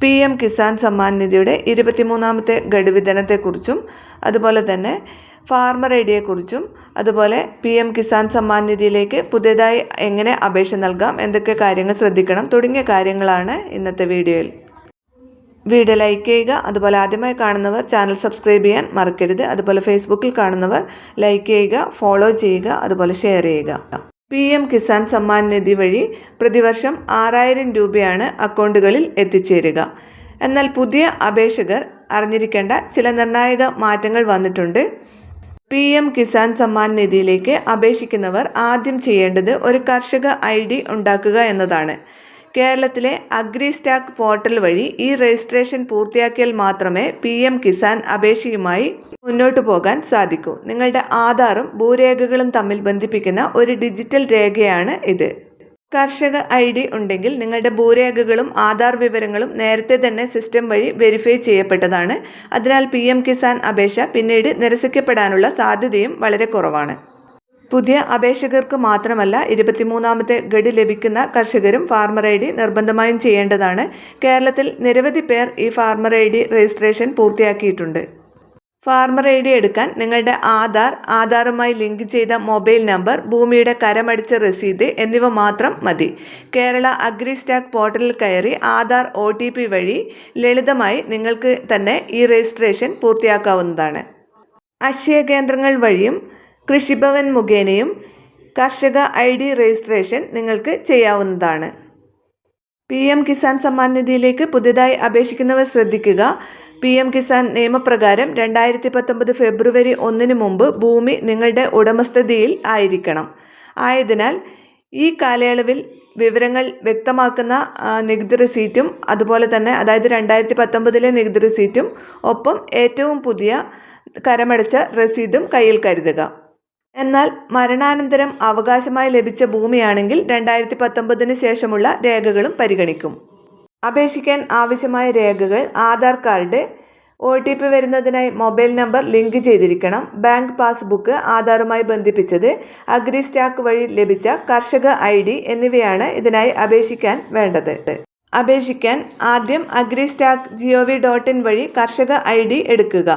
PM Kisan Samman നിധിയുടെ 23ാമത്തെ ഗഡു വിതരണത്തെക്കുറിച്ചും അതുപോലെ തന്നെ ഫാർമർ ഐഡിയെക്കുറിച്ചും അതുപോലെ PM കിസാൻ സമ്മാൻ നിധിയിലേക്ക് പുതിയതായി എങ്ങനെ അപേക്ഷ നൽകാം, എന്തൊക്കെ കാര്യങ്ങൾ ശ്രദ്ധിക്കണം തുടങ്ങിയ കാര്യങ്ങളാണ് ഇന്നത്തെ വീഡിയോയിൽ. വീഡിയോ ലൈക്ക് ചെയ്യുക. അതുപോലെ ആദ്യമായി കാണുന്നവർ ചാനൽ സബ്സ്ക്രൈബ് ചെയ്യാൻ മറക്കരുത്. അതുപോലെ ഫേസ്ബുക്കിൽ കാണുന്നവർ ലൈക്ക് ചെയ്യുക, ഫോളോ ചെയ്യുക, അതുപോലെ ഷെയർ ചെയ്യുക. PM കിസാൻ സമ്മാൻ നിധി വഴി പ്രതിവർഷം 6000 രൂപയാണ് അക്കൗണ്ടുകളിൽ എത്തിച്ചേരുക. എന്നാൽ പുതിയ അപേക്ഷകർ അറിഞ്ഞിരിക്കേണ്ട ചില നിർണായക മാറ്റങ്ങൾ വന്നിട്ടുണ്ട്. PM കിസാൻ സമ്മാൻ നിധിയിലേക്ക് അപേക്ഷിക്കുന്നവർ ആദ്യം ചെയ്യേണ്ടത് ഒരു കർഷക ID ഉണ്ടാക്കുക എന്നതാണ്. കേരളത്തിലെ അഗ്രിസ്റ്റാക്ക് പോർട്ടൽ വഴി ഈ രജിസ്ട്രേഷൻ പൂർത്തിയാക്കിയാൽ മാത്രമേ PM കിസാൻ അപേക്ഷയുമായി മുന്നോട്ടു പോകാൻ സാധിക്കൂ. നിങ്ങളുടെ ആധാറും ഭൂരേഖകളും തമ്മിൽ ബന്ധിപ്പിക്കുന്ന ഒരു ഡിജിറ്റൽ രേഖയാണ് ഇത്. കർഷക ID ഉണ്ടെങ്കിൽ നിങ്ങളുടെ ഭൂരേഖകളും ആധാർ വിവരങ്ങളും നേരത്തെ തന്നെ സിസ്റ്റം വഴി വെരിഫൈ ചെയ്യപ്പെട്ടതാണ്. അതിനാൽ PM കിസാൻ അപേക്ഷ പിന്നീട് നിരസിക്കപ്പെടാനുള്ള സാധ്യതയും വളരെ കുറവാണ്. പുതിയ അപേക്ഷകർക്ക് മാത്രമല്ല 23ാമത്തെ ഗഡു ലഭിക്കുന്ന കർഷകരും ഫാർമർ ID നിർബന്ധമായും ചെയ്യേണ്ടതാണ്. കേരളത്തിൽ നിരവധി പേർ ഈ ഫാർമർ ID രജിസ്ട്രേഷൻ പൂർത്തിയാക്കിയിട്ടുണ്ട്. ഫാർമർ ID എടുക്കാൻ നിങ്ങളുടെ ആധാറുമായി ലിങ്ക് ചെയ്ത മൊബൈൽ നമ്പർ, ഭൂമിയുടെ കരമടിച്ച രസീത് എന്നിവ മാത്രം മതി. കേരള അഗ്രിസ്റ്റാക്ക് പോർട്ടലിൽ കയറി ആധാർ OTP വഴി ലളിതമായി നിങ്ങൾക്ക് തന്നെ ഈ രജിസ്ട്രേഷൻ പൂർത്തിയാക്കാവുന്നതാണ്. അക്ഷയ കേന്ദ്രങ്ങൾ വഴിയും കൃഷിഭവൻ മുഖേനയും കർഷക ID രജിസ്ട്രേഷൻ നിങ്ങൾക്ക് ചെയ്യാവുന്നതാണ്. PM കിസാൻ സമ്മാൻ നിധിയിലേക്ക് പുതിയതായി അപേക്ഷിക്കുന്നവർ ശ്രദ്ധിക്കുക. PM കിസാൻ നിയമപ്രകാരം 2019 ഫെബ്രുവരി 1 മുമ്പ് ഭൂമി നിങ്ങളുടെ ഉടമസ്ഥതയിൽ ആയിരിക്കണം. ആയതിനാൽ ഈ കാലയളവിൽ വിവരങ്ങൾ വ്യക്തമാക്കുന്ന നികുതി റെസീറ്റും അതുപോലെ തന്നെ അതായത് 2019 നികുതി റെസീറ്റും ഒപ്പം ഏറ്റവും പുതിയ കരമടച്ച രസീതും കയ്യിൽ കരുതുക. എന്നാൽ മരണാനന്തരം അവകാശമായി ലഭിച്ച ഭൂമിയാണെങ്കിൽ 2019 ശേഷമുള്ള രേഖകളും പരിഗണിക്കും. അപേക്ഷിക്കാൻ ആവശ്യമായ രേഖകൾ ആധാർ കാർഡ്, OTP വരുന്നതിനായി മൊബൈൽ നമ്പർ ലിങ്ക് ചെയ്തിരിക്കണം, ബാങ്ക് പാസ്ബുക്ക് ആധാറുമായി ബന്ധിപ്പിച്ചത്, അഗ്രിസ്റ്റാക്ക് വഴി ലഭിച്ച കർഷക ID എന്നിവയാണ് ഇതിനായി അപേക്ഷിക്കാൻ വേണ്ടത്. അപേക്ഷിക്കാൻ ആദ്യം agristack.gov.in വഴി കർഷക ID എടുക്കുക.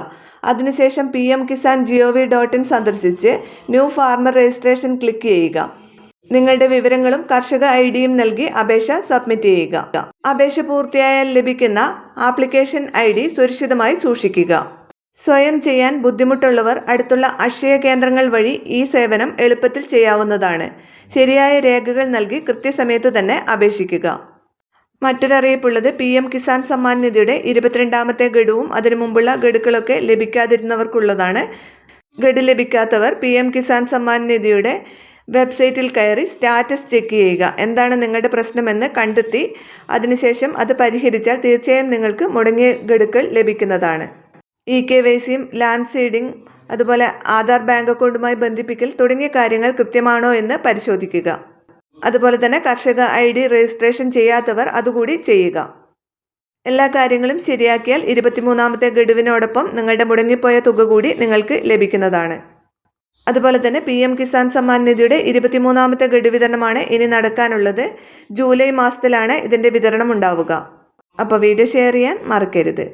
അതിനുശേഷം PM കിസാൻ gov.in സന്ദർശിച്ച് ന്യൂ ഫാർമർ രജിസ്ട്രേഷൻ ക്ലിക്ക് ചെയ്യുക. നിങ്ങളുടെ വിവരങ്ങളും കർഷക IDയും നൽകി അപേക്ഷ സബ്മിറ്റ് ചെയ്യുക. അപേക്ഷ പൂർത്തിയായാൽ ലഭിക്കുന്ന ആപ്ലിക്കേഷൻ ID സുരക്ഷിതമായി സൂക്ഷിക്കുക. സ്വയം ചെയ്യാൻ ബുദ്ധിമുട്ടുള്ളവർ അടുത്തുള്ള അക്ഷയ കേന്ദ്രങ്ങൾ വഴി ഈ സേവനം എളുപ്പത്തിൽ ചെയ്യാവുന്നതാണ്. ശരിയായ രേഖകൾ നൽകി കൃത്യസമയത്ത് തന്നെ അപേക്ഷിക്കുക. മറ്റൊരറിയിപ്പുള്ളത് PM കിസാൻ സമ്മാൻ നിധിയുടെ 22ാമത്തെ ഗഡുവും അതിനു മുമ്പുള്ള ഗഡുക്കളൊക്കെ ലഭിക്കാതിരുന്നവർക്കുള്ളതാണ്. ഗഡു ലഭിക്കാത്തവർ PM കിസാൻ സമ്മാൻ നിധിയുടെ വെബ്സൈറ്റിൽ കയറി സ്റ്റാറ്റസ് ചെക്ക് ചെയ്യുക. എന്താണ് നിങ്ങളുടെ പ്രശ്നമെന്ന് കണ്ടെത്തി അതിനുശേഷം അത് പരിഹരിച്ചാൽ തീർച്ചയായും നിങ്ങൾക്ക് മുടങ്ങിയ ഗഡുക്കൾ ലഭിക്കുന്നതാണ്. EKYCയും ലാൻഡ് സീഡിംഗ് അതുപോലെ ആധാർ ബാങ്ക് അക്കൗണ്ടുമായി ബന്ധിപ്പിക്കൽ തുടങ്ങിയ കാര്യങ്ങൾ കൃത്യമാണോ എന്ന് പരിശോധിക്കുക. അതുപോലെ തന്നെ കർഷക ID രജിസ്ട്രേഷൻ ചെയ്യാത്തവർ അതുകൂടി ചെയ്യുക. എല്ലാ കാര്യങ്ങളും ശരിയാക്കിയാൽ 23ാമത്തെ ഗഡുവിനോടൊപ്പം നിങ്ങളുടെ മുടങ്ങിപ്പോയ തുക കൂടി നിങ്ങൾക്ക് ലഭിക്കുന്നതാണ്. അതുപോലെ തന്നെ PM കിസാൻ സമ്മാൻ നിധിയുടെ 23ാമത്തെ ഗഡു വിതരണമാണ് ഇനി നടക്കാനുള്ളത്. ജൂലൈ മാസത്തിലാണ് ഇതിൻ്റെ വിതരണം ഉണ്ടാവുക. അപ്പോൾ വീഡിയോ ഷെയർ ചെയ്യാൻ മറക്കരുത്.